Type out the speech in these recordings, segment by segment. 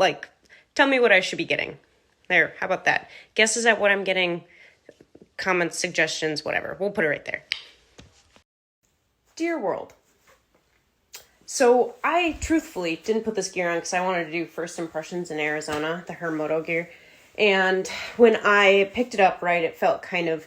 Like, tell me what I should be getting. There, how about that? Guesses at what I'm getting, comments, suggestions, whatever. We'll put it right there. Dear world. So I truthfully didn't put this gear on because I wanted to do first impressions in Arizona, the Moto gear. And when I picked it up, right, it felt kind of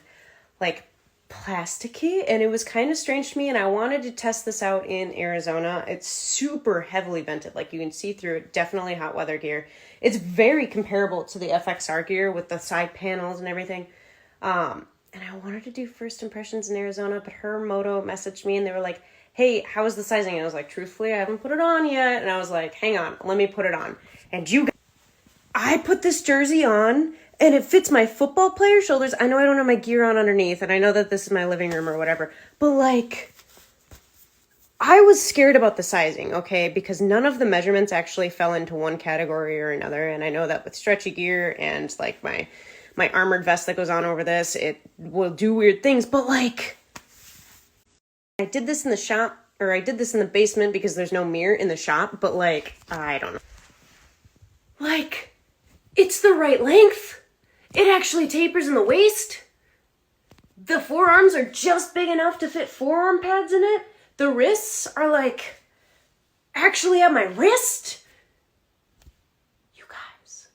like plasticky and it was kind of strange to me, and I wanted to test this out in Arizona. It's super heavily vented, like you can see through it. Definitely hot weather gear. It's very comparable to the FXR gear with the side panels and everything. And I wanted to do first impressions in Arizona, but Moto messaged me and they were like, hey, how is the sizing? And I was like, truthfully, I haven't put it on yet. And I was like, hang on, let me put it on. And I put this jersey on and it fits my football player shoulders. I know I don't have my gear on underneath, and I know that this is my living room or whatever, but like, I was scared about the sizing, okay? Because none of the measurements actually fell into one category or another. And I know that with stretchy gear and like my armored vest that goes on over this, it will do weird things. But like, I did this in the shop, or I did this in the basement because there's no mirror in the shop. But like, I don't know. Like, it's the right length. It actually tapers in the waist. The forearms are just big enough to fit forearm pads in it. The wrists are like actually at my wrist. You guys.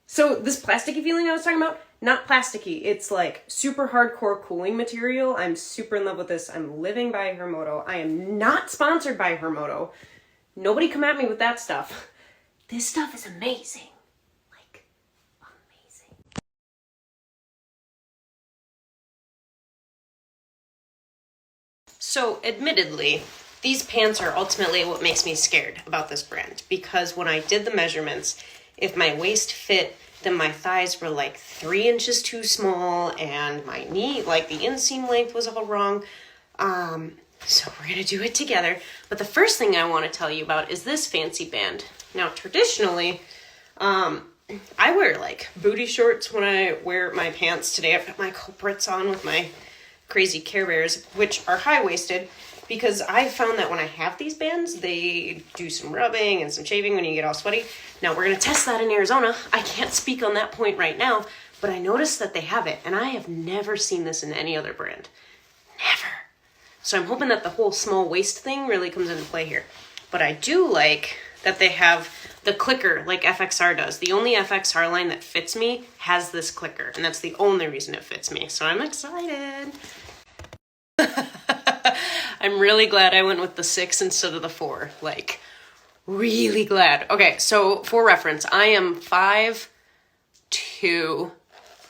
So this plasticky feeling I was talking about, not plasticky. It's like super hardcore cooling material. I'm super in love with this. I'm living by Moto. I am not sponsored by Moto. Nobody come at me with that stuff. This stuff is amazing. Like, amazing. So, admittedly, these pants are ultimately what makes me scared about this brand, because when I did the measurements, if my waist fit, then my thighs were like 3 inches too small, and my knee, like the inseam length was all wrong. So we're gonna do it together. But the first thing I want to tell you about is this fancy band. Now, traditionally, I wear like booty shorts when I wear my pants. Today I've got my culprits on with my crazy Care Bears, which are high-waisted, because I found that when I have these bands, they do some rubbing and some shaving when you get all sweaty. Now, we're going to test that in Arizona. I can't speak on that point right now, but I noticed that they have it, and I have never seen this in any other brand. Never. So I'm hoping that the whole small waist thing really comes into play here. But I do like that they have the clicker like FXR does. The only FXR line that fits me has this clicker, and that's the only reason it fits me. So I'm excited. I'm really glad I went with the 6 instead of the 4. Like, really glad. Okay, so for reference, I am 5'2",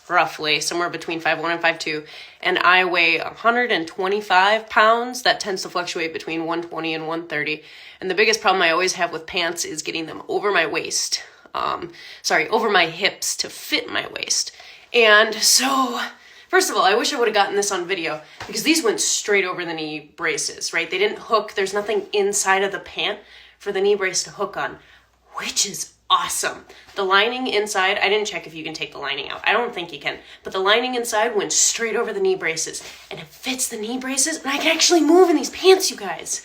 roughly, somewhere between 5'1" and 5'2", and I weigh 125 pounds. That tends to fluctuate between 120 and 130. And the biggest problem I always have with pants is getting them over my waist. Over my hips to fit my waist. And so, first of all, I wish I would have gotten this on video, because these went straight over the knee braces, right? They didn't hook. There's nothing inside of the pant for the knee brace to hook on, which is awesome. The lining inside, I didn't check if you can take the lining out. I don't think you can. But the lining inside went straight over the knee braces, and it fits the knee braces, and I can actually move in these pants, you guys.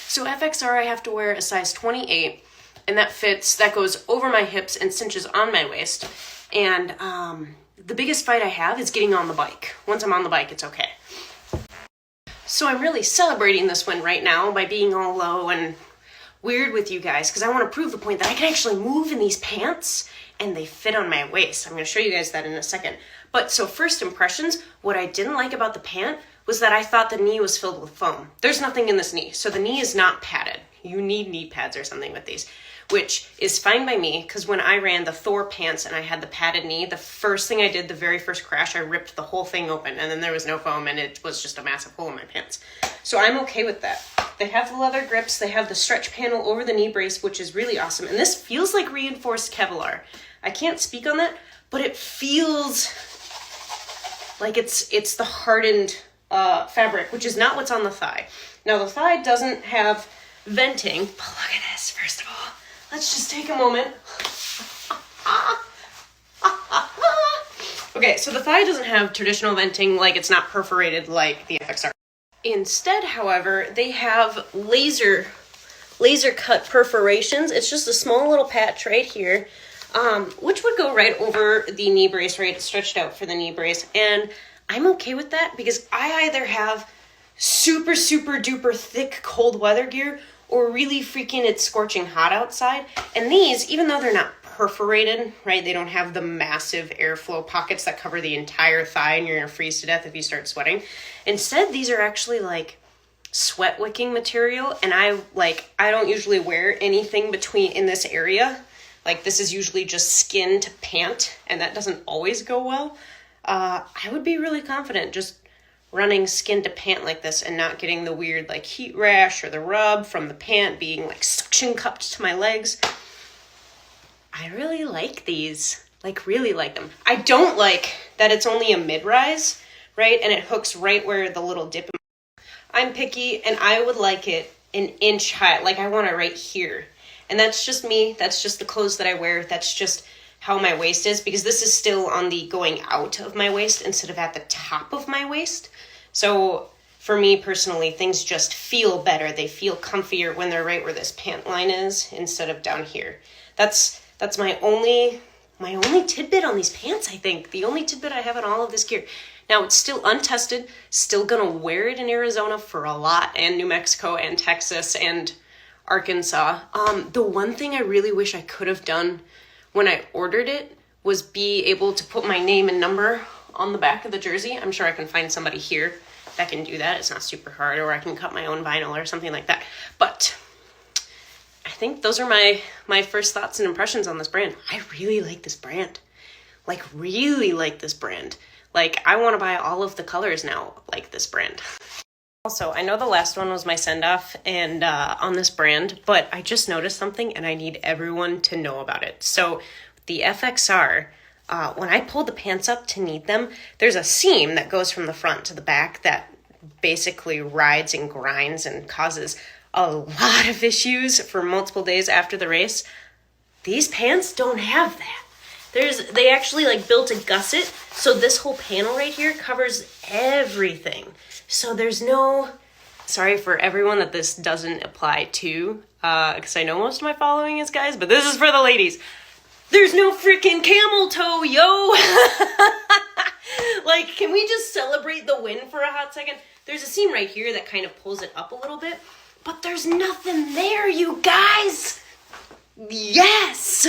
So FXR, I have to wear a size 28, and that goes over my hips and cinches on my waist. And the biggest fight I have is getting on the bike. Once I'm on the bike, it's okay. So I'm really celebrating this one right now by being all low and weird with you guys, because I want to prove the point that I can actually move in these pants and they fit on my waist. I'm going to show you guys that in a second. But so first impressions, what I didn't like about the pant was that I thought the knee was filled with foam. There's nothing in this knee, so the knee is not padded. You need knee pads or something with these, which is fine by me, because when I ran the Thor pants and I had the padded knee, the first thing I did, the very first crash, I ripped the whole thing open, and then there was no foam, and it was just a massive hole in my pants. So I'm okay with that. They have the leather grips, they have the stretch panel over the knee brace, which is really awesome, and this feels like reinforced Kevlar. I can't speak on that, but it feels like it's the hardened fabric, which is not what's on the thigh. Now, the thigh doesn't have venting, but look at this, first of all. Let's just take a moment. Okay, so the thigh doesn't have traditional venting, like it's not perforated like the FXR. Instead, however, they have laser laser cut perforations. It's just a small little patch right here, which would go right over the knee brace, right? It's stretched out for the knee brace. And I'm okay with that because I either have super, super duper thick cold weather gear or really freaking it's scorching hot outside. And these, even though they're not perforated, right? They don't have the massive airflow pockets that cover the entire thigh and you're gonna freeze to death if you start sweating. Instead, these are actually like sweat wicking material, and I don't usually wear anything between in this area. Like this is usually just skin to pant, and that doesn't always go well. I would be really confident just running skin to pant like this and not getting the weird like heat rash or the rub from the pant being like suction cupped to my legs. I really like these, like really like them. I don't like that it's only a mid-rise, right? And it hooks right where the little dip. I'm picky and I would like it an inch high. Like I want it right here. And that's just me. That's just the clothes that I wear. That's just how my waist is, because this is still on the going out of my waist instead of at the top of my waist. So for me personally, things just feel better. They feel comfier when they're right where this pant line is instead of down here. That's my only tidbit on these pants, I think. The only tidbit I have on all of this gear. Now, it's still untested, still gonna wear it in Arizona for a lot, and New Mexico, and Texas, and Arkansas. The one thing I really wish I could have done when I ordered it was be able to put my name and number on the back of the jersey. I'm sure I can find somebody here that can do that. It's not super hard, or I can cut my own vinyl or something like that. But I think those are my first thoughts and impressions on this brand. I really like this brand. Like, really like this brand. Like, I want to buy all of the colors now, like this brand. Also, I know the last one was my send-off and on this brand, but I just noticed something and I need everyone to know about it. So the FXR, when I pull the pants up to knead them, there's a seam that goes from the front to the back that basically rides and grinds and causes a lot of issues for multiple days after the race. These pants don't have that. They actually like built a gusset, so this whole panel right here covers everything. So there's no, sorry for everyone that this doesn't apply to, because I know most of my following is guys, but this is for the ladies. There's no freaking camel toe, yo! Like, can we just celebrate the win for a hot second? There's a seam right here that kind of pulls it up a little bit, but there's nothing there, you guys! Yes!